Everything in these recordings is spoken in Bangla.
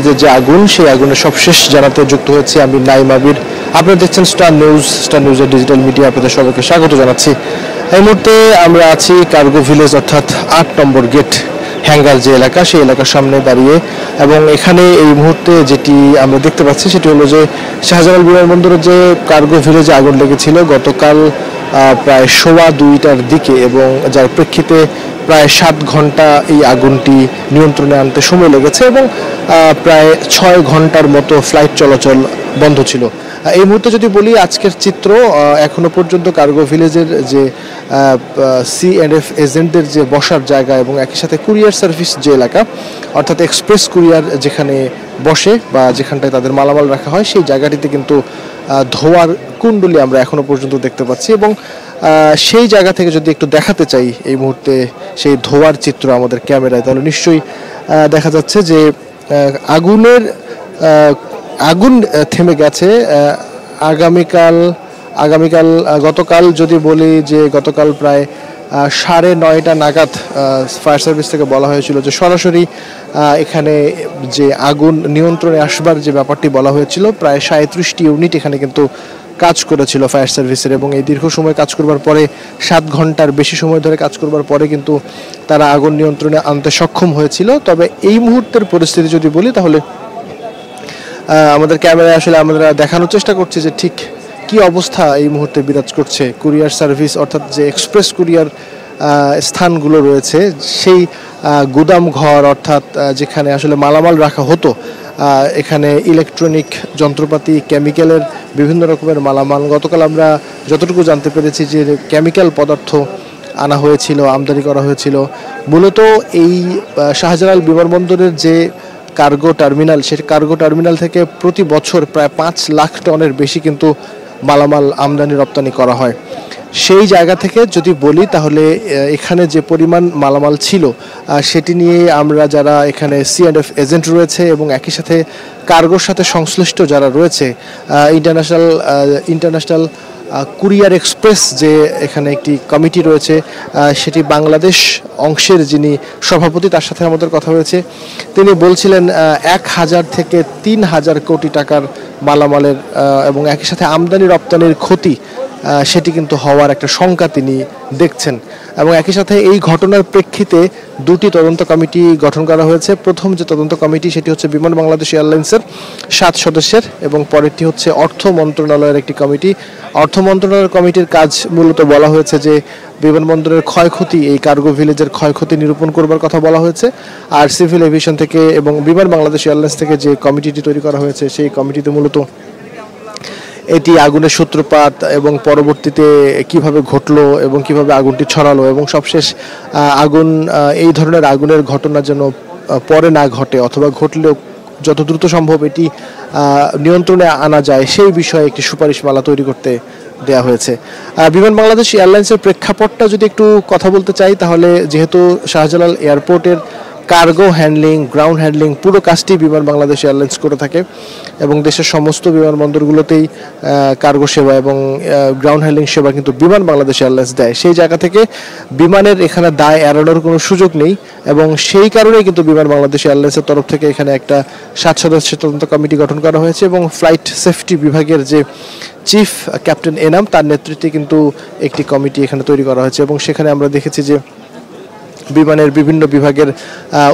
ফ্রিজের যে আগুন, সেই আগুনের সবশেষ জানাতে যুক্ত হয়েছে আমি নাইম আবির। আপনারা দেখছেন স্টার নিউজের ডিজিটাল মিডিয়া। আপনাদের সবাইকে স্বাগত জানাচ্ছি। এই মুহূর্তে আমরা আছি কার্গো ভিলেজ অর্থাৎ ৮ নম্বর গেট হ্যাঙ্গার যে এলাকা, সেই এলাকার সামনে দাঁড়িয়ে, এবং এখানে এই মুহূর্তে যেটি আমরা দেখতে পাচ্ছি সেটি হলো যে শাহজালাল বিমানবন্দরের যে কার্গো ভিলেজে আগুন লেগেছিল গতকাল প্রায় 2:15টার দিকে, এবং যার প্রেক্ষিতে প্রায় 7 ঘন্টা এই আগুনটি নিয়ন্ত্রণে আনতে সময় লেগেছে, এবং প্রায় 6 ঘন্টার মতো ফ্লাইট চলাচল বন্ধ ছিল। এই মুহূর্তে যদি বলি আজকের চিত্র, এখনো পর্যন্ত কার্গো ভিলেজের যে C&F এজেন্টদের যে বসার জায়গা এবং একই সাথে কুরিয়ার সার্ভিস যে এলাকা, অর্থাৎ এক্সপ্রেস কুরিয়ার যেখানে বসে বা যেখানটায় তাদের মালামাল রাখা হয়, সেই জায়গাটিতে কিন্তু ধোঁয়ার কুণ্ডলী আমরা এখনো পর্যন্ত দেখতে পাচ্ছি। এবং সেই জায়গা থেকে যদি একটু দেখাতে চাই এই মুহূর্তে সেই ধোঁয়ার চিত্র আমাদের ক্যামেরায়, তাহলে নিশ্চয়ই দেখা যাচ্ছে যে আগুন থেমে গেছে। গতকাল যদি বলি যে গতকাল প্রায় 9:30 নাগাদ ফায়ার সার্ভিস থেকে বলা হয়েছিল যে সরাসরি এখানে যে আগুন নিয়ন্ত্রণে আসবার যে ব্যাপারটি বলা হয়েছিল, প্রায় 37টি ইউনিট এখানে কিন্তু কাজ করেছিল ফায়ার সার্ভিসের, এবং এই দীর্ঘ সময় কাজ করবার পরে 7 ঘন্টার বেশি সময় ধরে কাজ করবার পরে কিন্তু তারা আগুন নিয়ন্ত্রণে আনতে সক্ষম হয়েছিল। তবে এই মুহূর্তের পরিস্থিতি যদি বলি, তাহলে আমাদের ক্যামেরায় আসলে আমরা দেখানোর চেষ্টা করছি যে ঠিক কি অবস্থা এই মুহূর্তে বিরাজ করছে। কুরিয়ার সার্ভিস অর্থাৎ যে এক্সপ্রেস কুরিয়ার স্থানগুলো রয়েছে, সেই গুদাম ঘর অর্থাৎ যেখানে আসলে মালামাল রাখা হতো, এখানে ইলেকট্রনিক যন্ত্রপাতি, কেমিক্যালের বিভিন্ন রকমের মালামাল, গতকাল আমরা যতটুকু জানতে পেরেছি যে কেমিক্যাল পদার্থ আনা হয়েছিল, আমদানি করা হয়েছিল। মূলত এই শাহজালাল বিমানবন্দরের যে কার্গো টার্মিনাল, সেই কার্গো টার্মিনাল থেকে প্রতি বছর প্রায় 5 লাখ টনের বেশি কিন্তু মালামাল আমদানি রপ্তানি করা হয়। সেই জায়গা থেকে যদি বলি, তাহলে এখানে যে পরিমাণ মালামাল ছিল সেটি নিয়ে আমরা যারা এখানে C&F এজেন্ট রয়েছে এবং একই সাথে কার্গোর সাথে সংশ্লিষ্ট যারা রয়েছে, ইন্টারন্যাশনাল কুরিয়ার এক্সপ্রেস যে এখানে একটি কমিটি রয়েছে, সেটি বাংলাদেশ অংশের যিনি সভাপতি, তার সাথে আমাদের কথা হয়েছে। তিনি বলছিলেন 1000 থেকে 3000 কোটি টাকার মালামালের এবং একই সাথে আমদানি রপ্তানির ক্ষতি সেটি কিন্তু হওয়ার একটা শঙ্কা তিনি দেখছেন। এবং একই সাথে এই ঘটনার প্রেক্ষিতে 2টি তদন্ত কমিটি গঠন করা হয়েছে। প্রথম যে তদন্ত কমিটি সেটি হচ্ছে বিমান বাংলাদেশ এয়ারলাইন্সের 7 সদস্যের, এবং পরেরটি হচ্ছে অর্থ মন্ত্রণালয়ের একটি কমিটি। অর্থ মন্ত্রণালয়ের কমিটির কাজ মূলত বলা হয়েছে যে বিমানবন্দরের ক্ষয়ক্ষতি, এই কার্গো ভিলেজের ক্ষয়ক্ষতি নিরূপণ করবার কথা বলা হয়েছে। আর সিভিল এভিয়েশন থেকে এবং বিমান বাংলাদেশ এয়ারলাইন্স থেকে যে কমিটিটি তৈরি করা হয়েছে, সেই কমিটিতে মূলত এটি আগুনের সূত্রপাত এবং পরবর্তীতে কিভাবে ঘটলো এবং কিভাবে আগুনটি ছড়ালো, এবং সবশেষ আগুন, এই ধরনের আগুনের ঘটনা যেন পরে না ঘটে, অথবা ঘটলেও যত দ্রুত সম্ভব এটি নিয়ন্ত্রণে আনা যায়, সেই বিষয়ে একটি সুপারিশমালা তৈরি করতে দেওয়া হয়েছে। বিমান বাংলাদেশ এয়ারলাইন্সের প্রেক্ষাপটটা যদি একটু কথা বলতে চাই, তাহলে যেহেতু শাহজালাল এয়ারপোর্টের কার্গো হ্যান্ডলিং, গ্রাউন্ড হ্যান্ডলিং পুরো কাজটি বিমান বাংলাদেশ এয়ারলাইন্স করে থাকে, এবং দেশের সমস্ত বিমানবন্দরগুলোতেই কার্গো সেবা এবং গ্রাউন্ড হ্যান্ডলিং সেবা কিন্তু বিমান বাংলাদেশ এয়ারলাইন্স দেয়। সেই জায়গা থেকে বিমানের এখানে দায় এড়ানোর কোনো সুযোগ নেই, এবং সেই কারণেই কিন্তু বিমান বাংলাদেশ এয়ারলাইন্সের তরফ থেকে এখানে একটা 7 সদস্যের তদন্ত কমিটি গঠন করা হয়েছে, এবং ফ্লাইট সেফটি বিভাগের যে চিফ ক্যাপ্টেন এনাম, তার নেতৃত্বে কিন্তু একটি কমিটি এখানে তৈরি করা হয়েছে। এবং সেখানে আমরা দেখেছি যে বিমানের বিভিন্ন বিভাগের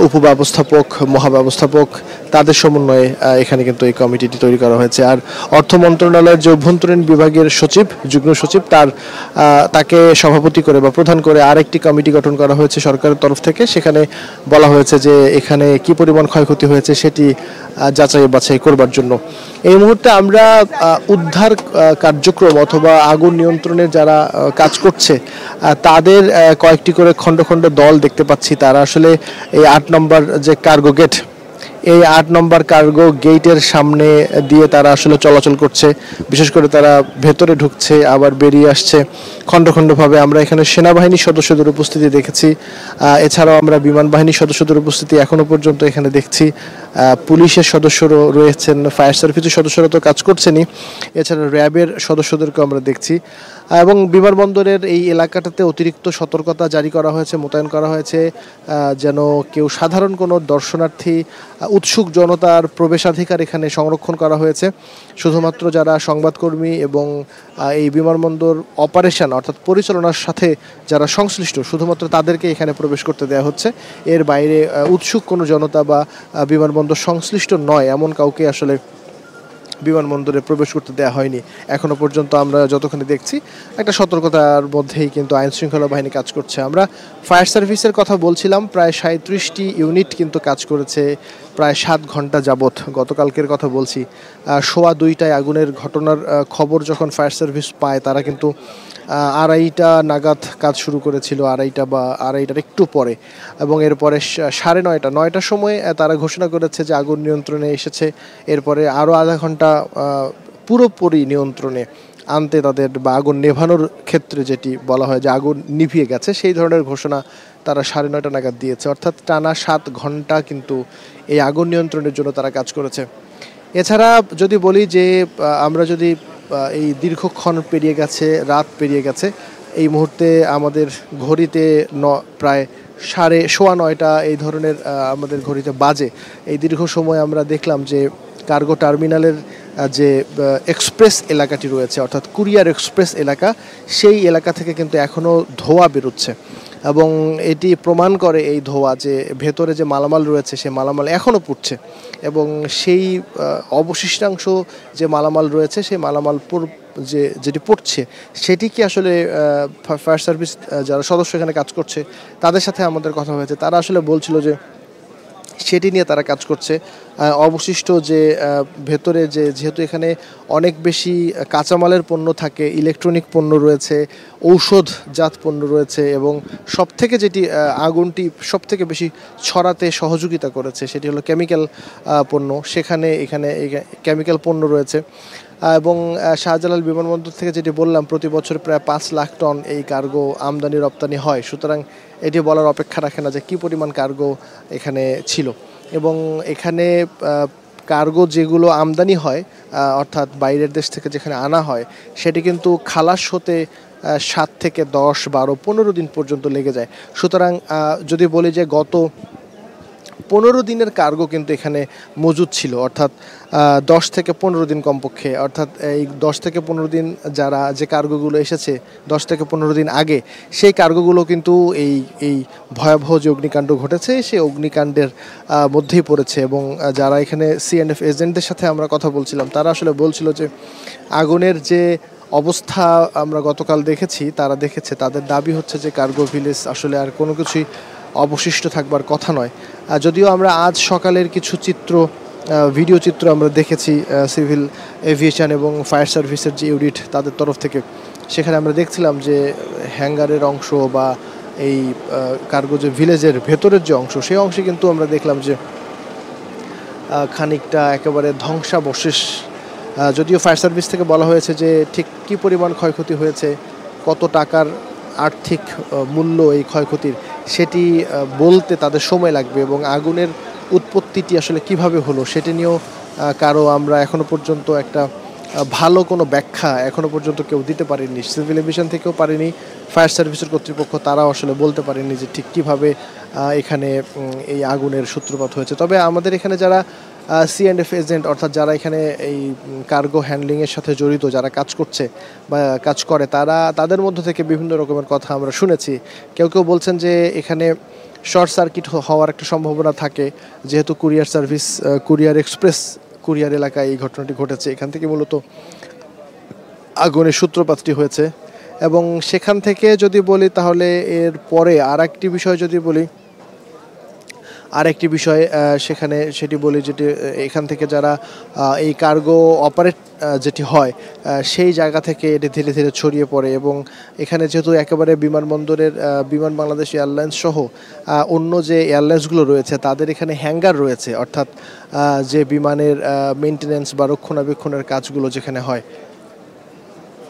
উপব্যবস্থাপক, মহাব্যবস্থাপক, তাদের সমন্বয়ে এখানে কিন্তু এই কমিটিটি তৈরি করা হয়েছে। আর অর্থ মন্ত্রণালয়ের যে অভ্যন্তরীণ বিভাগের সচিব, যুগ্ম সচিব, তাকে সভাপতি করে বা প্রধান করে আরেকটি কমিটি গঠন করা হয়েছে সরকারের তরফ থেকে। সেখানে বলা হয়েছে যে এখানে কি পরিমাণ ক্ষয়ক্ষতি হয়েছে সেটি যাচাই বাছাই করবার জন্য। এই মুহূর্তে আমরা উদ্ধার কার্যক্রম অথবা আগুন নিয়ন্ত্রণের যারা কাজ করছে তাদের কয়েকটি করে খণ্ড খণ্ড দল দেখতে পাচ্ছি। তারা আসলে এই 8 নম্বর যে কার্গো গেট, এই 8 নম্বর কার্গো গেটের সামনে দিয়ে তারা আসলে চলাচল করছে। বিশেষ করে তারা ভেতরে ঢুকছে, আবার বেরিয়ে আসছে খণ্ড খণ্ডভাবে। আমরা এখানে সেনাবাহিনীর সদস্যদের উপস্থিতি দেখেছি, এছাড়াও আমরা বিমান বাহিনীর সদস্যদের উপস্থিতি এখনো পর্যন্ত এখানে দেখছি। পুলিশের সদস্যরা রয়েছেন, ফায়ার সার্ভিসের সদস্যরা তো কাজ করছেনই, এছাড়া র্যাবের সদস্যদেরকেও আমরা দেখছি। এবং বিমানবন্দরের এই এলাকাটাতে অতিরিক্ত সতর্কতা জারি করা হয়েছে, মোতায়েন করা হয়েছে, যেন কেউ সাধারণ কোনো দর্শনার্থী, উৎসুক জনতার প্রবেশাধিকার এখানে সংরক্ষণ করা হয়েছে। শুধুমাত্র যারা সংবাদকর্মী এবং এই বিমানবন্দর অপারেশন অর্থাৎ পরিচালনার সাথে যারা সংশ্লিষ্ট, শুধুমাত্র তাদেরকে এখানে প্রবেশ করতে দেওয়া হচ্ছে। এর বাইরে উৎসুক কোনো জনতা বা বিমানবন্দর সংশ্লিষ্ট নয় এমন কাউকে আসলে বিমানবন্দরে প্রবেশ করতে দেওয়া হয়নি এখনো পর্যন্ত। আমরা যতক্ষণ দেখছি একটা সতর্কতার মধ্যেই কিন্তু আইন শৃঙ্খলা বাহিনী কাজ করছে। আমরা ফায়ার সার্ভিসের কথা বলছিলাম, প্রায় 37টি ইউনিট কিন্তু কাজ করেছে প্রায় 7 ঘন্টা যাবৎ। গতকালকের কথা বলছি, 1:15টায় আগুনের ঘটনার খবর যখন ফায়ার সার্ভিস পায়, তারা কিন্তু 2:30টা নাগাদ কাজ শুরু করেছিল, 2:30টা বা 2:30টার একটু পরে, এবং এরপরে 9:30টার সময় তারা ঘোষণা করেছে যে আগুন নিয়ন্ত্রণে এসেছে। এরপরে আরও আধা ঘন্টা পুরোপুরি নিয়ন্ত্রণে আনতে তাদের, বা আগুন নেভানোর ক্ষেত্রে যেটি বলা হয় যে আগুন নিভিয়ে গেছে, সেই ধরনের ঘোষণা তারা 9:30 নাগাদ দিয়েছে। অর্থাৎ টানা 7 ঘন্টা কিন্তু এই আগুন নিয়ন্ত্রণের জন্য তারা কাজ করেছে। এছাড়া যদি বলি যে আমরা যদি এই দীর্ঘক্ষণ পেরিয়ে গেছে, রাত পেরিয়ে গেছে, এই মুহূর্তে আমাদের ঘড়িতে প্রায় 9:30 এই ধরনের আমাদের ঘড়িতে বাজে। এই দীর্ঘ সময় আমরা দেখলাম যে কার্গো টার্মিনালের যে এক্সপ্রেস এলাকাটি রয়েছে, অর্থাৎ কুরিয়ার এক্সপ্রেস এলাকা, সেই এলাকা থেকে কিন্তু এখনও ধোঁয়া বেরোচ্ছে, এবং এটি প্রমাণ করে এই ধোঁয়া যে ভেতরে যে মালামাল রয়েছে সেই মালামাল এখনও পুড়ছে, এবং সেই অবশিষ্টাংশ যে মালামাল রয়েছে সেই মালামাল যেটি পড়ছে সেটি কি আসলে ফায়ার সার্ভিস যারা সদস্য এখানে কাজ করছে তাদের সাথে আমাদের কথা হয়েছে, তারা আসলে বলছিল যে সেটি নিয়ে তারা কাজ করছে। অবশিষ্ট যে ভেতরে যেহেতু এখানে অনেক বেশি কাঁচামালের পণ্য থাকে, ইলেকট্রনিক পণ্য রয়েছে, ঔষধজাত পণ্য রয়েছে, এবং সবথেকে যেটি আগুনটি সবথেকে বেশি ছড়াতে সহযোগিতা করেছে সেটি হলো কেমিক্যাল পণ্য। এখানে কেমিক্যাল পণ্য রয়েছে, এবং শাহজালাল বিমানবন্দর থেকে যেটি বললাম, প্রতি বছর প্রায় 5 লাখ টন এই কার্গো আমদানি রপ্তানি হয়। সুতরাং এটি বলার অপেক্ষা রাখে না যে কী পরিমাণ কার্গো এখানে ছিল। এবং এখানে কার্গো যেগুলো আমদানি হয়, অর্থাৎ বাইরের দেশ থেকে যেখানে আনা হয়, সেটি কিন্তু খালাস হতে 7 থেকে 10, 12, 15 দিন পর্যন্ত লেগে যায়। সুতরাং যদি বলি যে গত 15 দিনের কার্গো কিন্তু এখানে মজুদ ছিল, অর্থাৎ 10 থেকে 15 দিন কমপক্ষে, অর্থাৎ এই 10 থেকে 15 দিন যে কার্গোগুলো এসেছে 10 থেকে 15 দিন আগে, সেই কার্গোগুলো কিন্তু এই ভয়াবহ যে অগ্নিকাণ্ড ঘটেছে সেই অগ্নিকাণ্ডের মধ্যেই পড়েছে। এবং যারা এখানে সিএনএফ এজেন্টদের সাথে আমরা কথা বলছিলাম, তারা আসলে বলছিল যে আগুনের যে অবস্থা আমরা গতকাল দেখেছি, তাদের দাবি হচ্ছে যে কার্গো ভিলেজ আসলে আর কোনো কিছুই অবশিষ্ট থাকবার কথা নয়। যদিও আমরা আজ সকালের কিছু ভিডিও চিত্র আমরা দেখেছি সিভিল এভিয়েশন এবং ফায়ার সার্ভিসের যে ইউনিট তাদের তরফ থেকে, সেখানে আমরা দেখছিলাম যে হ্যাঙ্গারের অংশ বা এই কার্গো যে ভিলেজের ভেতরের যে অংশ, সেই অংশে কিন্তু আমরা দেখলাম যে খানিকটা একেবারে ধ্বংসাবশেষ। যদিও ফায়ার সার্ভিস থেকে বলা হয়েছে যে ঠিক কী পরিমাণ ক্ষয়ক্ষতি হয়েছে, কত টাকার আর্থিক মূল্য এই ক্ষয়ক্ষতির, সেটি বলতে তাদের সময় লাগবে, এবং আগুনের উৎপত্তিটি আসলে কিভাবে হলো সেটি নিয়েও আমরা এখনো পর্যন্ত একটা ভালো কোনো ব্যাখ্যা এখনো পর্যন্ত কেউ দিতে পারেনি। সিভিল এভিয়েশন থেকেও পারেনি, ফায়ার সার্ভিসের কর্তৃপক্ষ তারাও আসলে বলতে পারেনি যে ঠিক কীভাবে এখানে এই আগুনের সূত্রপাত হয়েছে। তবে আমাদের এখানে যারা সিএনএফ এজেন্ট, অর্থাৎ যারা এখানে এই কার্গো হ্যান্ডলিংয়ের সাথে জড়িত, যারা কাজ করছে বা কাজ করে, তাদের মধ্য থেকে বিভিন্ন রকমের কথা আমরা শুনেছি। কেউ বলছেন যে এখানে শর্ট সার্কিট হওয়ার একটা সম্ভাবনা থাকে, যেহেতু কুরিয়ার এক্সপ্রেস কুরিয়ার এলাকায় এই ঘটনাটি ঘটেছে, এখান থেকে মূলত আগুনের সূত্রপাতটি হয়েছে। এবং সেখান থেকে যদি বলি তাহলে এর পরে আরেকটি বিষয় সেখানে সেটি বলি, যেটি এখান থেকে যারা এই কার্গো অপারেট যেটি হয় সেই জায়গা থেকে এটি ধীরে ধীরে ছড়িয়ে পড়ে, এবং এখানে যেহেতু একেবারে বিমানবন্দরের বিমান বাংলাদেশ এয়ারলাইন্স সহ অন্য যে এয়ারলাইন্সগুলো রয়েছে তাদের এখানে হ্যাঙ্গার রয়েছে, অর্থাৎ যে বিমানের মেইনটেনেন্স বা রক্ষণাবেক্ষণের কাজগুলো যেখানে হয়,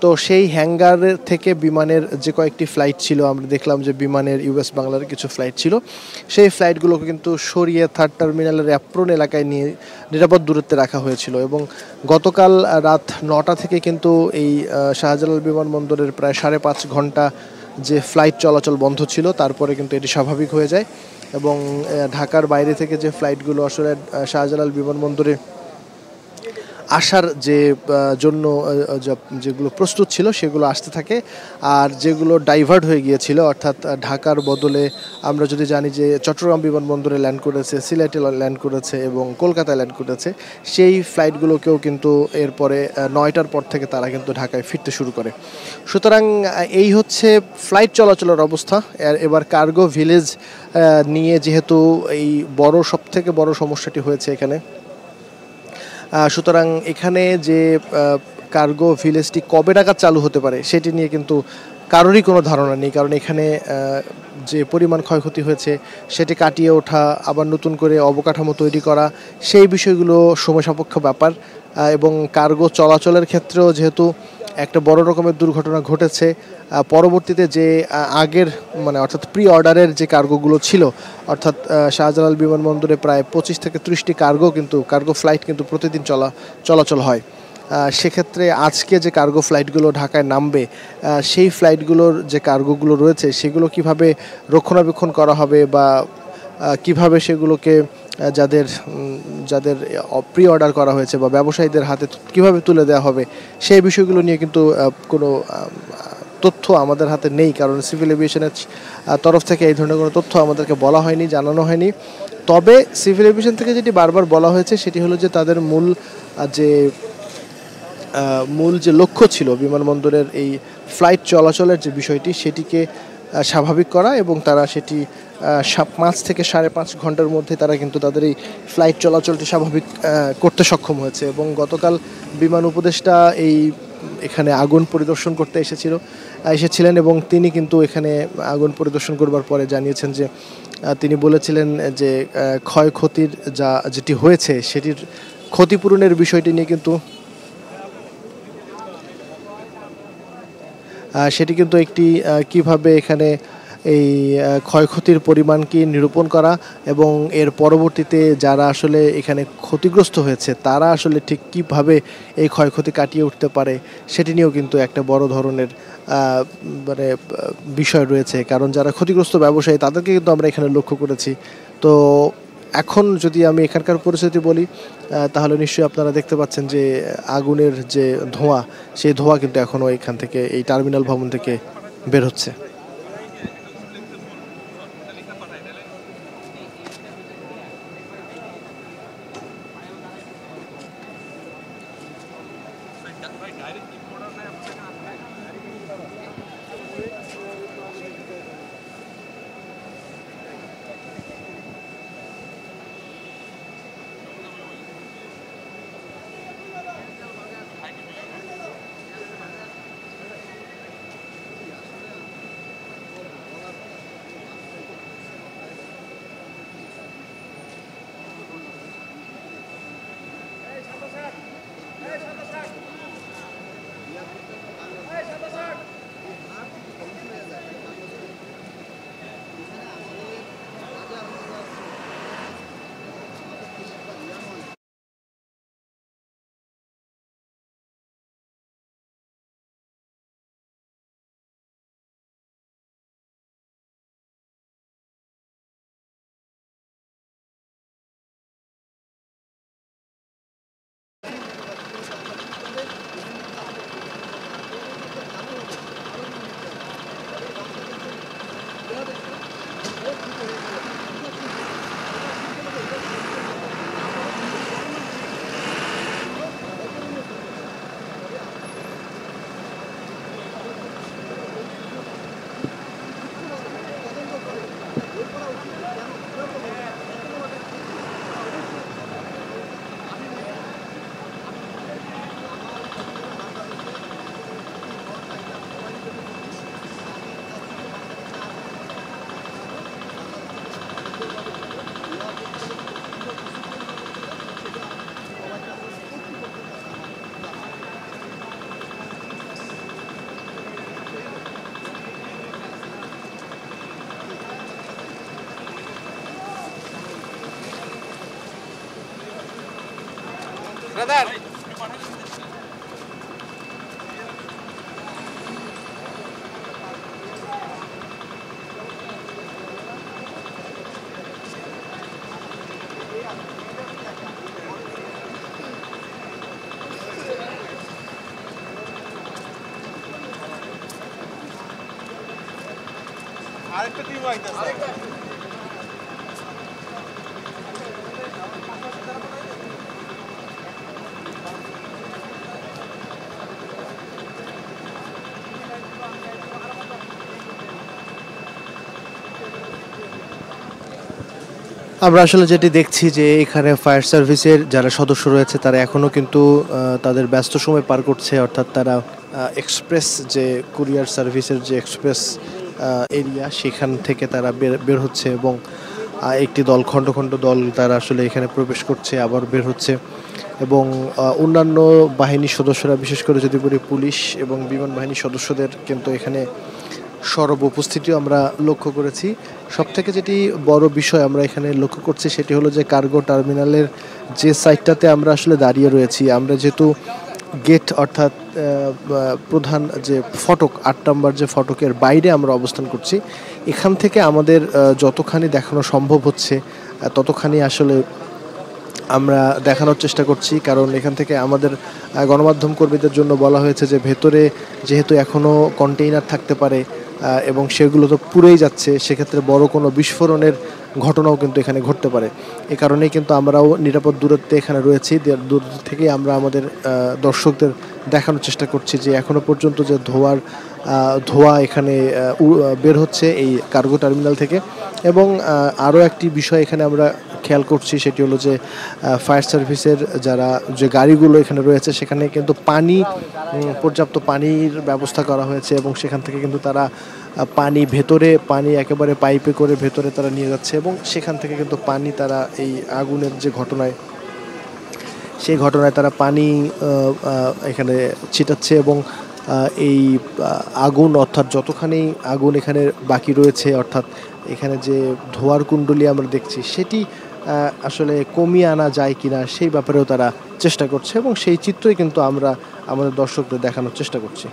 তো সেই হ্যাঙ্গারের থেকে বিমানের যে কয়েকটি ফ্লাইট ছিল, আমরা দেখলাম যে বিমানের ইউএস বাংলার কিছু ফ্লাইট ছিল, সেই ফ্লাইটগুলোকে কিন্তু সরিয়ে থার্ড টার্মিনালের অ্যাপ্রন এলাকায় নিয়ে নিরাপদ দূরত্বে রাখা হয়েছিল। এবং গতকাল রাত 9টা থেকে কিন্তু এই শাহজালাল বিমানবন্দরের প্রায় 5.5 ঘন্টা যে ফ্লাইট চলাচল বন্ধ ছিল, তারপরে কিন্তু এটি স্বাভাবিক হয়ে যায়। এবং ঢাকার বাইরে থেকে যে ফ্লাইটগুলো আসলে শাহজালাল বিমানবন্দরে আসার যে জন্য যেগুলো প্রস্তুত ছিল সেগুলো আসতে থাকে। আর যেগুলো ডাইভার্ট হয়ে গিয়েছিল, অর্থাৎ ঢাকার বদলে আমরা যদি জানি যে চট্টগ্রাম বিমানবন্দরে ল্যান্ড করেছে, সিলেটে ল্যান্ড করেছে এবং কলকাতায় ল্যান্ড করেছে, সেই ফ্লাইটগুলোকেও কিন্তু এরপরে 9টার পর থেকে তারা কিন্তু ঢাকায় ফিরতে শুরু করে। সুতরাং এই হচ্ছে ফ্লাইট চলাচলের অবস্থা। এবার কার্গো ভিলেজ নিয়ে যেহেতু এই সবথেকে বড় সমস্যাটি হয়েছে এখানে, সুতরাং এখানে যে কার্গো ভিলেজটি কবে নাগাদ চালু হতে পারে সেটি নিয়ে কিন্তু কারোরই কোনো ধারণা নেই। কারণ এখানে যে পরিমাণ ক্ষয়ক্ষতি হয়েছে সেটি কাটিয়ে ওঠা, আবার নতুন করে অবকাঠামো তৈরি করা, সেই বিষয়গুলো সময় সাপেক্ষ ব্যাপার। এবং কার্গো চলাচলের ক্ষেত্রেও যেহেতু একটা বড় রকমের দুর্ঘটনা ঘটেছে, পরবর্তীতে যে আগের অর্থাৎ প্রি অর্ডারের যে কার্গোগুলো ছিল, অর্থাৎ শাহজালাল বিমানবন্দরে প্রায় 25 থেকে 30টি কার্গো ফ্লাইট কিন্তু প্রতিদিন চলাচল হয়। সেক্ষেত্রে আজকে যে কার্গো ফ্লাইটগুলো ঢাকায় নামবে, সেই ফ্লাইটগুলোর যে কার্গোগুলো রয়েছে সেগুলো কিভাবে রক্ষণাবেক্ষণ করা হবে বা কিভাবে সেগুলোকে যাদের প্রি অর্ডার করা হয়েছে বা ব্যবসায়ীদের হাতে কিভাবে তুলে দেওয়া হবে, সেই বিষয়গুলো নিয়ে কিন্তু কোনো তথ্য আমাদের হাতে নেই। কারণ সিভিল এভিয়েশনের তরফ থেকে এই ধরনের কোনো তথ্য আমাদেরকে বলা হয়নি, জানানো হয়নি। তবে সিভিল এভিয়েশন থেকে যেটি বারবার বলা হয়েছে সেটি হলো যে তাদের মূল যে লক্ষ্য ছিল বিমানবন্দরের এই ফ্লাইট চলাচলের যে বিষয়টি, সেটিকে স্বাভাবিক করা, এবং তারা সেটি 5 থেকে 5.5 ঘন্টার মধ্যে তারা কিন্তু তাদের এই ফ্লাইট চলাচলটি স্বাভাবিক করতে সক্ষম হয়েছে। এবং গতকাল বিমান উপদেষ্টা এখানে আগুন পরিদর্শন করতে এসেছিলেন এবং তিনি কিন্তু এখানে আগুন পরিদর্শন করবার পরে জানিয়েছেন যে তিনি বলেছিলেন যে ক্ষয়ক্ষতির যেটি হয়েছে সেটির ক্ষতিপূরণের বিষয়টি নিয়ে কিন্তু সেটি কিন্তু একটি কিভাবে এখানে এই ক্ষয়ক্ষতির পরিমাণ কি নিরূপণ করা, এবং এর পরবর্তীতে যারা আসলে এখানে ক্ষতিগ্রস্ত হয়েছে তারা আসলে ঠিক কীভাবে এই ক্ষয়ক্ষতি কাটিয়ে উঠতে পারে সেটি নিয়েও কিন্তু একটা বড় ধরনের বিষয় রয়েছে। কারণ যারা ক্ষতিগ্রস্ত ব্যবসায়ী তাদেরকে কিন্তু আমরা এখানে লক্ষ্য করেছি। তো এখন যদি আমি এখানকার পরিস্থিতি বলি, তাহলে নিশ্চয়ই আপনারা দেখতে পাচ্ছেন যে আগুনের যে ধোঁয়া, সেই ধোঁয়া কিন্তু এখনও এখান থেকে এই টার্মিনাল ভবন থেকে বের হচ্ছে। আরেকটা টিম আইতাছে আমরা আসলে যেটি দেখছি যে এখানে ফায়ার সার্ভিসের যারা সদস্য রয়েছে তারা এখনও কিন্তু তাদের ব্যস্ত সময় পার করছে, অর্থাৎ তারা এক্সপ্রেস যে কুরিয়ার সার্ভিসের যে এক্সপ্রেস এরিয়া সেখান থেকে তারা বের হচ্ছে এবং একটি দল খণ্ড খণ্ড দল তারা আসলে এখানে প্রবেশ করছে আবার বের হচ্ছে এবং অন্যান্য বাহিনীর সদস্যরা বিশেষ করে যদি বলি পুলিশ এবং বিমান বাহিনীর সদস্যদের কিন্তু এখানে সরব উপস্থিতিও আমরা লক্ষ্য করেছি। সবথেকে যেটি বড় বিষয় আমরা এখানে লক্ষ্য করছি সেটি হলো যে কার্গো টার্মিনালের যে সাইটটাতে আমরা আসলে দাঁড়িয়ে রয়েছি, আমরা যেহেতু গেট অর্থাৎ প্রধান যে ফটক ৮ নম্বর যে ফটকের বাইরে আমরা অবস্থান করছি, এখান থেকে আমাদের যতখানি দেখানো সম্ভব হচ্ছে ততখানি আসলে আমরা দেখানোর চেষ্টা করছি, কারণ এখান থেকে আমাদের গণমাধ্যম কর্মীদের জন্য বলা হয়েছে যে ভেতরে যেহেতু এখনও কন্টেইনার থাকতে পারে এবং সেগুলো তো পুড়েই যাচ্ছে, সেক্ষেত্রে বড় কোনো বিস্ফোরণের ঘটনাও কিন্তু এখানে ঘটতে পারে। এ কারণেই কিন্তু আমরাও নিরাপদ দূরত্বে এখানে রয়েছি, দূরত্ব থেকেই আমরা আমাদের দর্শকদের দেখানোর চেষ্টা করছি যে এখনও পর্যন্ত যে ধোঁয়া এখানে বের হচ্ছে এই কার্গো টার্মিনাল থেকে। এবং আরও একটি বিষয় এখানে আমরা খেয়াল করছি সেটি হলো যে ফায়ার সার্ভিসের যারা যে গাড়িগুলো এখানে রয়েছে সেখানে কিন্তু পর্যাপ্ত পানির ব্যবস্থা করা হয়েছে এবং সেখান থেকে কিন্তু তারা পানি একেবারে পাইপে করে ভেতরে তারা নিয়ে যাচ্ছে এবং সেখান থেকে কিন্তু পানি তারা এই আগুনের যে সেই ঘটনায় তারা পানি এখানে ছিটাচ্ছে এবং এই আগুন অর্থাৎ যতখানি আগুন এখানে বাকি রয়েছে, অর্থাৎ এখানে যে ধোঁয়ার কুণ্ডলী আমরা দেখছি সেটি আসলে কমিয়ে আনা যায় কিনা সেই ব্যাপারেও তারা চেষ্টা করছে এবং সেই চিত্রই কিন্তু আমরা আমাদের দর্শকদের দেখানোর চেষ্টা করছি।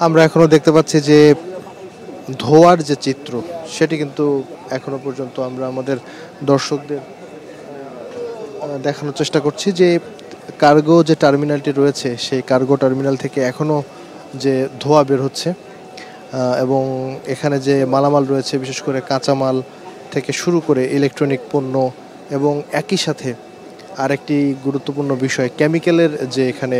আমরা এখনো দেখতে পাচ্ছি যে ধোয়ার যে চিত্র সেটি কিন্তু এখনো পর্যন্ত আমরা আমাদের দর্শকদের দেখানোর চেষ্টা করছি যে কার্গো যে টার্মিনালটি রয়েছে সেই কার্গো টার্মিনাল থেকে এখনো যে ধোঁয়া বের হচ্ছে এবং এখানে যে মালামাল রয়েছে বিশেষ করে কাঁচামাল থেকে শুরু করে ইলেকট্রনিক পণ্য এবং একই সাথে আরেকটি গুরুত্বপূর্ণ বিষয় কেমিক্যালের যে এখানে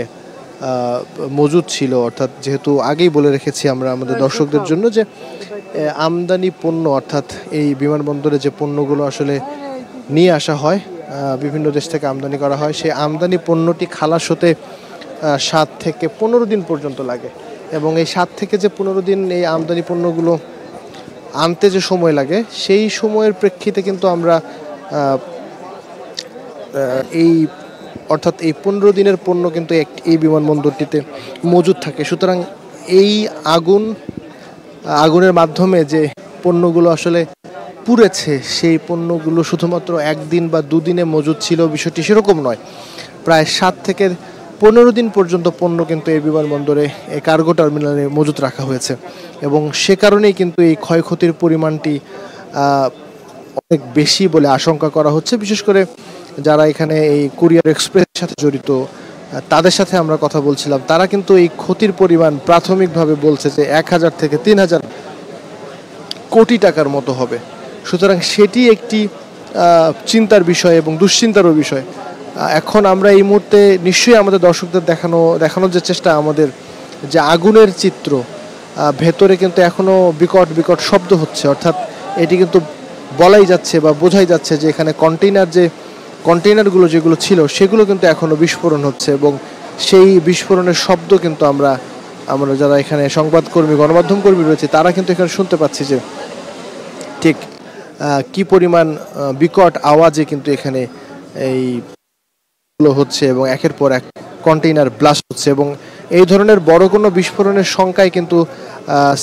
মজুদ ছিল, অর্থাৎ যেহেতু আগেই বলে রেখেছি আমরা আমাদের দর্শকদের জন্য যে আমদানি পণ্য অর্থাৎ এই বিমানবন্দরে যে পণ্যগুলো আসলে নিয়ে আসা হয় বিভিন্ন দেশ থেকে আমদানি করা হয়, সেই আমদানি পণ্যটি খালাস হতে 7 থেকে 15 দিন পর্যন্ত লাগে এবং এই 7 থেকে যে 15 দিন এই আমদানি পণ্যগুলো আনতে যে সময় লাগে সেই সময়ের প্রেক্ষিতে কিন্তু আমরা এই অর্থাৎ এই 15 দিনের পণ্য কিন্তু এই বিমানবন্দরটিতে মজুদ থাকে। সুতরাং এই আগুনের মাধ্যমে যে পণ্যগুলো আসলে পুড়েছে সেই পণ্যগুলো শুধুমাত্র একদিন বা দুদিনে মজুদ ছিল বিষয়টি সেরকম নয়, প্রায় 7 থেকে 15 দিন পর্যন্ত পণ্য কিন্তু এই বিমানবন্দরে এই কার্গো টার্মিনালে মজুদ রাখা হয়েছে এবং সে কারণেই কিন্তু এই ক্ষয়ক্ষতির পরিমাণটি অনেক বেশি বলে আশঙ্কা করা হচ্ছে। বিশেষ করে যারা এখানে এই কুরিয়ার এক্সপ্রেসের সাথে জড়িত তাদের সাথে আমরা কথা বলছিলাম, তারা কিন্তু এই ক্ষতির পরিমাণ প্রাথমিকভাবে বলছে যে 1000 থেকে 3000 কোটি টাকার মতো হবে। সুতরাং সেটি একটি চিন্তার বিষয় এবং দুশ্চিন্তারও বিষয়। এখন আমরা এই মুহূর্তে নিশ্চয়ই আমাদের দর্শকদের দেখানোর যে চেষ্টা আমাদের যে আগুনের চিত্র, ভেতরে কিন্তু এখনও বিকট বিকট শব্দ হচ্ছে, অর্থাৎ এটি কিন্তু বলাই যাচ্ছে বা বোঝাই যাচ্ছে যে এখানে কন্টেইনারগুলো যেগুলো ছিল সেগুলো কিন্তু এখনও বিস্ফোরণ হচ্ছে এবং সেই বিস্ফোরণের শব্দ কিন্তু আমরা যারা এখানে সংবাদকর্মী গণমাধ্যম কর্মী রয়েছে তারা কিন্তু এখানে শুনতে পাচ্ছি যে ঠিক কি পরিমাণ বিকট আওয়াজে কিন্তু এখানে এইগুলো হচ্ছে এবং একের পর এক কন্টেইনার ব্লাস্ট হচ্ছে এবং এই ধরনের বড় কোনো বিস্ফোরণের শঙ্কায় কিন্তু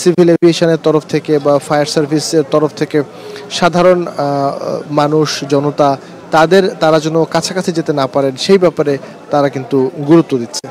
সিভিল এভিয়েশনের তরফ থেকে বা ফায়ার সার্ভিসের তরফ থেকে সাধারণ মানুষ জনতা তারা যেন কাছাকাছি যেতে না পারেন সেই ব্যাপারে তারা কিন্তু গুরুত্ব দিচ্ছে।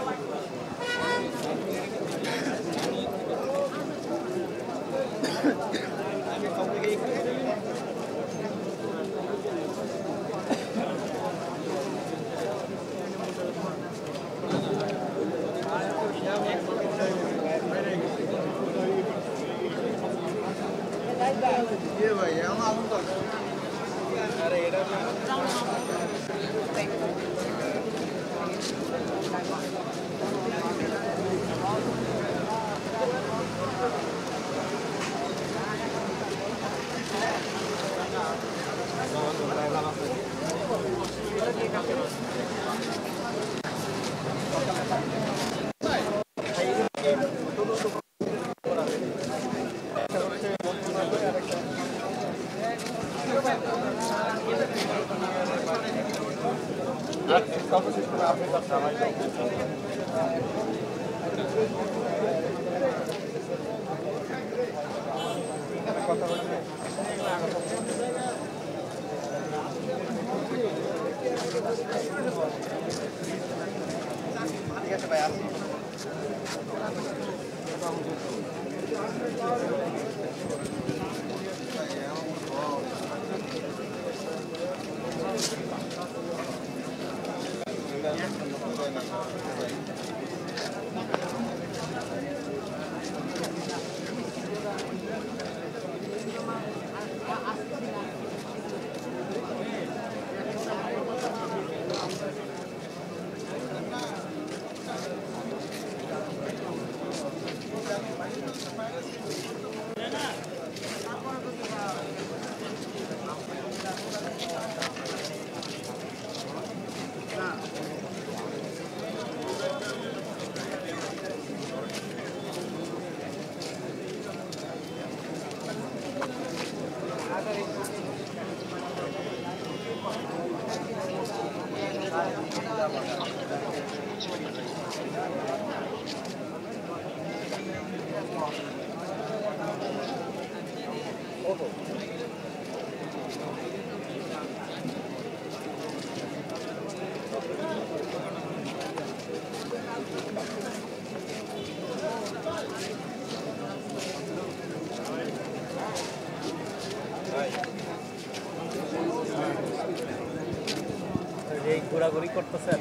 ঘোরাঘুরি করতেছেন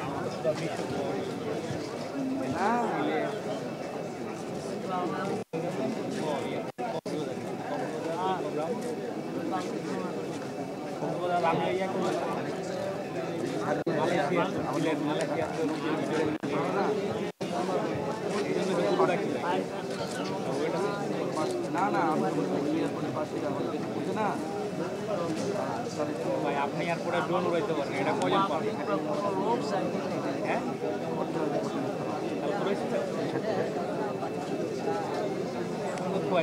ভাই আপনি আর পরে ড্রোন উড়াইতে পারেন এটা কজন পারেন হ্যাঁ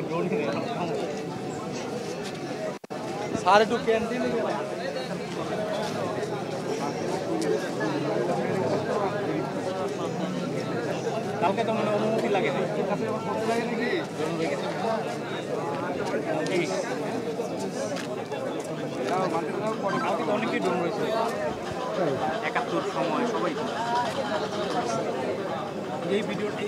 ড্রোন সাড়ে টু ক্যান্টিন কালকে তো মানে অনুমতি লাগে না অনেকেই ড্রোন রয়েছে 71 সময় সবাই এই ভিডিওটা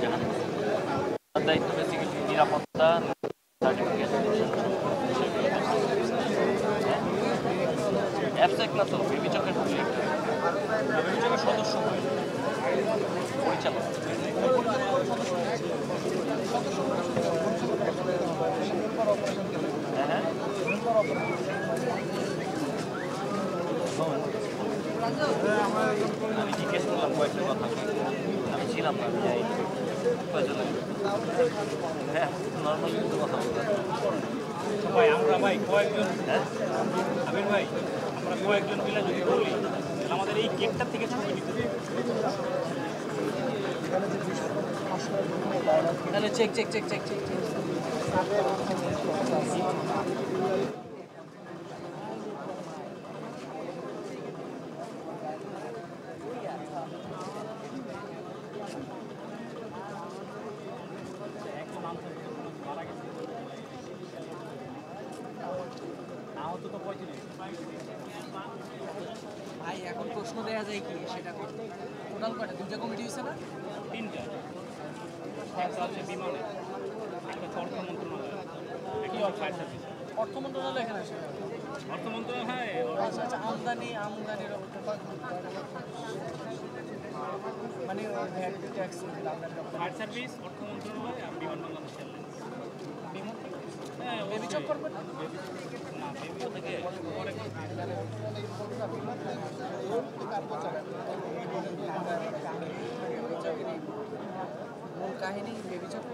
না ও দায়িত্ব বেসিক্যালি নিরাপত্তা সার্টিফিকেট অ্যাপসেক না তো বিবেচকের বিবেচকের সদস্য পরিচালক হ্যাঁ আমি জিজ্ঞেস করলাম কয়েকটা কথা আমি ছিলাম না আমি যাই হ্যাঁ নর্মালি কিন্তু কথা বলতে ভাই আমরা ভাই কয়েকজন হ্যাঁ আমির ভাই আমরা কয়েকজন মিলে যদি বলি আমাদের এই গেটটার থেকে ছবি নিতে তাহলে check check check check check ভাই এখন প্রশ্ন দেওয়া যায় কি সেটা টোটাল কয়টা দুইটা কমিটি হয়েছে না তিনটা একটা হচ্ছে বিমানে একটা হচ্ছে অর্থ মন্ত্রণালয় একটি ফায়ার সার্ভিস অর্থ মন্ত্রণালয় এখানে আসে অর্থ মন্ত্রণালয় আচ্ছা আচ্ছা আমদানির মানে ট্যাক্স ফায়ার সার্ভিস অর্থ মন্ত্রণালয় আর বিমান বাংলাদেশ এয়ারলাইন্স বিমান হ্যাঁ বেবিচক করবেন না বেবিও থেকে পরে মূল কাহিনী বেবিচক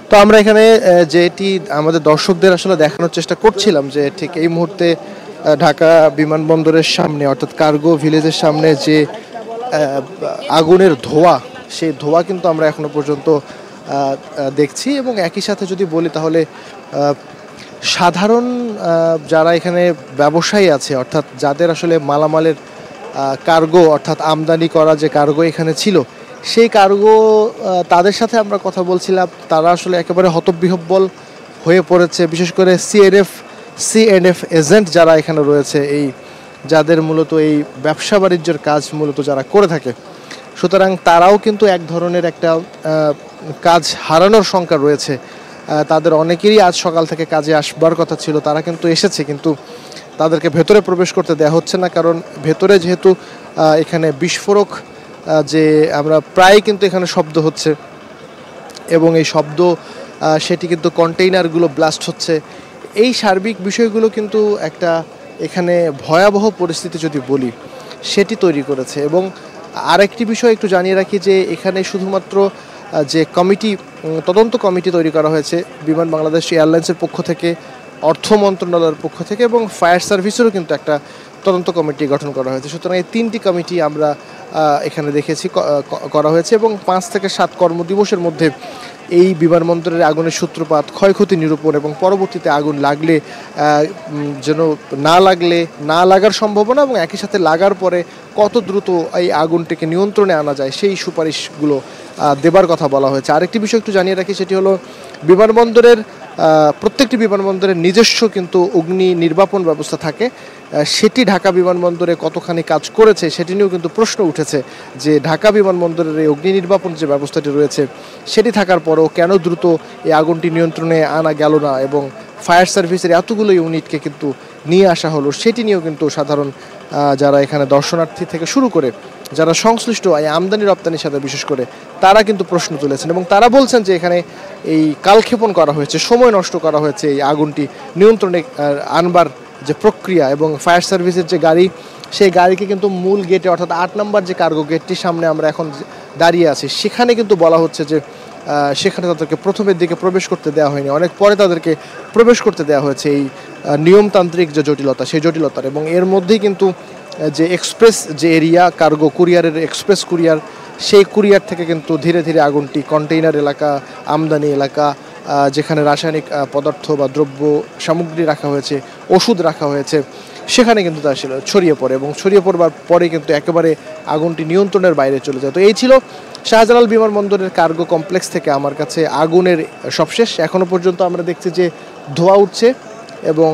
তো আমরা এখানে যেটি আমাদের দর্শকদের আসলে দেখানোর চেষ্টা করছিলাম যে ঠিক এই মুহূর্তে ঢাকা বিমানবন্দরের সামনে অর্থাৎ কার্গো ভিলেজের সামনে যে আগুনের ধোঁয়া, সেই ধোঁয়া কিন্তু আমরা এখনো পর্যন্ত দেখছি। এবং একই সাথে যদি বলি তাহলে সাধারণ যারা এখানে ব্যবসায়ী আছে, অর্থাৎ যাদের আসলে মালামালের কার্গো অর্থাৎ আমদানি করা যে কার্গো এখানে ছিল, সেই কার্গো তাদের সাথে আমরা কথা বলছিলাম। তারা আসলে একেবারে হতবিহ্বল হয়ে পড়েছে, বিশেষ করে সিএনএফ এজেন্ট যারা এখানে রয়েছে, এই যাদের মূলত এই ব্যবসা বাণিজ্যের কাজ মূলত যারা করে থাকে। সুতরাং তারাও কিন্তু এক ধরনের একটা কাজ হারানোর শঙ্কা রয়েছে। তাদের অনেকেরই আজ সকাল থেকে কাজে আসবার কথা ছিল, তারা কিন্তু এসেছে, কিন্তু তাদেরকে ভেতরে প্রবেশ করতে দেওয়া হচ্ছে না। কারণ ভেতরে যেহেতু এখানে বিস্ফোরক যে আমরা প্রায় কিন্তু এখানে শব্দ হচ্ছে, এবং এই শব্দ সেটি কিন্তু কন্টেইনারগুলো ব্লাস্ট হচ্ছে। এই সার্বিক বিষয়গুলো কিন্তু একটা এখানে ভয়াবহ পরিস্থিতি যদি বলি সেটি তৈরি করেছে। এবং আরেকটি বিষয় একটু জানিয়ে রাখি যে এখানে শুধুমাত্র যে তদন্ত কমিটি তৈরি করা হয়েছে বিমান বাংলাদেশ এয়ারলাইন্সের পক্ষ থেকে, অর্থ মন্ত্রণালয়ের পক্ষ থেকে এবং ফায়ার সার্ভিসেরও কিন্তু একটা তদন্ত কমিটি গঠন করা হয়েছে। সুতরাং এই 3টি কমিটি আমরা এখানে দেখেছি করা হয়েছে, এবং 5 থেকে 7 কর্মদিবসের মধ্যে এই বিমানবন্দরের আগুনের সূত্রপাত, ক্ষয়ক্ষতি নিরূপণ এবং পরবর্তীতে আগুন লাগলে যেন না লাগার সম্ভাবনা, এবং একই সাথে লাগার পরে কত দ্রুত এই আগুনটিকে নিয়ন্ত্রণে আনা যায় সেই সুপারিশগুলো দেবার কথা বলা হয়েছে। আরেকটি বিষয় একটু জানিয়ে রাখি, সেটি হলো প্রত্যেকটি বিমানবন্দরের নিজস্ব কিন্তু অগ্নি নির্বাপন ব্যবস্থা থাকে। সেটি ঢাকা বিমানবন্দরে কতখানি কাজ করেছে সেটি নিয়েও কিন্তু প্রশ্ন উঠেছে যে ঢাকা বিমানবন্দরের এই অগ্নি নির্বাপন যে ব্যবস্থাটি রয়েছে সেটি থাকার পরেও কেন দ্রুত এই আগুনটি নিয়ন্ত্রণে আনা গেল না, এবং ফায়ার সার্ভিসের এতগুলো ইউনিটকে কিন্তু নিয়ে আসা হলো, সেটি নিয়েও কিন্তু সাধারণ যারা এখানে দর্শনার্থী থেকে শুরু করে যারা সংশ্লিষ্ট এই আমদানি রপ্তানির সাথে বিশেষ করে, তারা কিন্তু প্রশ্ন তুলেছেন। এবং তারা বলছেন যে এখানে এই কালক্ষেপণ করা হয়েছে, সময় নষ্ট করা হয়েছে এই আগুনটি নিয়ন্ত্রণে আনবার যে প্রক্রিয়া। এবং ফায়ার সার্ভিসের যে গাড়ি, সেই গাড়িকে কিন্তু মূল গেটে অর্থাৎ 8 নম্বর যে কার্গো গেটটির সামনে আমরা এখন দাঁড়িয়ে আছি, সেখানে কিন্তু বলা হচ্ছে যে সেখানে তাদেরকে প্রথমের দিকে প্রবেশ করতে দেওয়া হয়নি, অনেক পরে তাদেরকে প্রবেশ করতে দেওয়া হয়েছে এই নিয়মতান্ত্রিক যে জটিলতা, সেই জটিলতার। এবং এর মধ্যেই কিন্তু যে এক্সপ্রেস যে এরিয়া কার্গো কুরিয়ারের এক্সপ্রেস কুরিয়ার, সেই কুরিয়ার থেকে কিন্তু ধীরে ধীরে আগুনটি কন্টেইনার এলাকা, আমদানি এলাকা, যেখানে রাসায়নিক পদার্থ বা দ্রব্য সামগ্রী রাখা হয়েছে, ওষুধ রাখা হয়েছে, সেখানে কিন্তু তা ছড়িয়ে পড়ে, এবং ছড়িয়ে পড়বার পরে কিন্তু একেবারে আগুনটি নিয়ন্ত্রণের বাইরে চলে যায়। তো এই ছিল শাহজালাল বিমানবন্দরের কার্গো কমপ্লেক্স থেকে আমার কাছে আগুনের সবশেষ। এখনও পর্যন্ত আমরা দেখছি যে ধোঁয়া উঠছে, এবং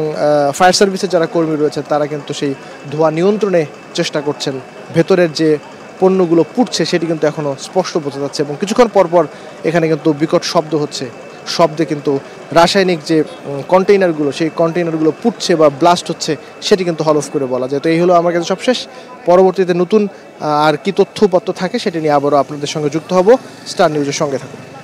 ফায়ার সার্ভিসের যারা কর্মী রয়েছে তারা কিন্তু সেই ধোঁয়া নিয়ন্ত্রণে চেষ্টা করছেন। ভেতরের যে পণ্যগুলো পুড়ছে সেটি কিন্তু এখনও স্পষ্ট বোঝা যাচ্ছে, এবং কিছুক্ষণ পরপর এখানে কিন্তু বিকট শব্দ হচ্ছে, শব্দে কিন্তু রাসায়নিক যে কন্টেইনারগুলো, সেই কন্টেইনারগুলো পুড়ছে বা ব্লাস্ট হচ্ছে সেটি কিন্তু হলফ করে বলা যায়। তো এই হলো আমার কাছে সবশেষ। পরবর্তীতে নতুন আর কি তথ্যপত্র থাকে সেটি নিয়ে আবারও আপনাদের সঙ্গে যুক্ত হব। স্টার নিউজের সঙ্গে থাকুন।